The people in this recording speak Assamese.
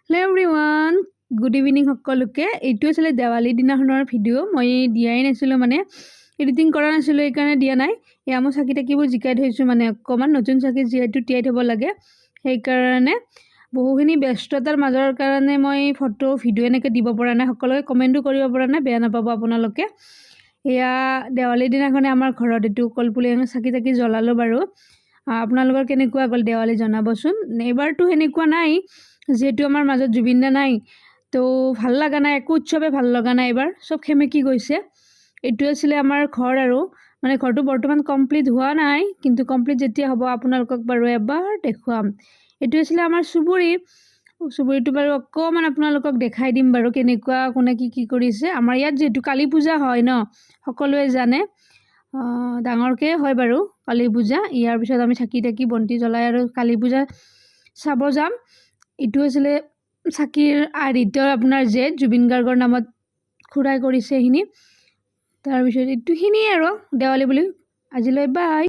হেল্ল' এভৰিৱান, গুড ইভিনিং সকলোকে। এইটো আছিলে দেৱালী দিনাখনৰ ভিডিঅ'। মই দিয়াই নাছিলোঁ, মানে এডিটিং কৰা নাছিলোঁ, সেইকাৰণে দিয়া নাই। এয়া মই চাকি তাকিবোৰ জিকাই থৈছোঁ, মানে অকণমান নতুন চাকি যিহেতু তিয়াই থ'ব লাগে, সেইকাৰণে বহুখিনি ব্যস্ততাৰ মাজৰ কাৰণে মই ফটো ভিডিঅ' এনেকৈ দিব পৰা নাই। সকলোকে কমেণ্টো কৰিব পৰা নাই, বেয়া নাপাব আপোনালোকে। এয়া দেৱালীৰ দিনাখনে আমাৰ ঘৰত এইটো কলপুলি চাকি তাকি জ্বলালোঁ বাৰু। আপোনালোকৰ কেনেকুৱা গ'ল দেৱালী জনাবচোন। এইবাৰতো সেনেকুৱা নাই, যিহেতু আমাৰ মাজত জুবিন দা নাই, তো ভাল লগা নাই, একো উৎসৱে ভাল লগা নাই। এইবাৰ চব সেমেকি গৈছে। এইটো আছিলে আমাৰ ঘৰ, আৰু মানে ঘৰটো বৰ্তমান কমপ্লিট হোৱা নাই, কিন্তু কমপ্লিট যেতিয়া হ'ব আপোনালোকক বাৰু এবাৰ দেখুৱাম। এইটো আছিলে আমাৰ চুবুৰীটো বাৰু অকণমান আপোনালোকক দেখাই দিম বাৰু, কেনেকুৱা কোনে কি কৰিছে। আমাৰ ইয়াত যিহেতু কালী পূজা হয় ন, সকলোৱে জানে, ডাঙৰকৈ হয় বাৰু কালী পূজা। ইয়াৰ পিছত আমি চাকি তাকি বন্তি জ্বলাই আৰু কালী পূজা চাব যাম। এইটো আছিলে চাকিৰ আৰ্হিতৰ আপোনাৰ জুবিন গাৰ্গৰ নামত খুৰাই কৰিছে এইখিনি। তাৰপিছত এইটোখিনিয়ে আৰু দেৱালী বুলি আজিলৈ বাই।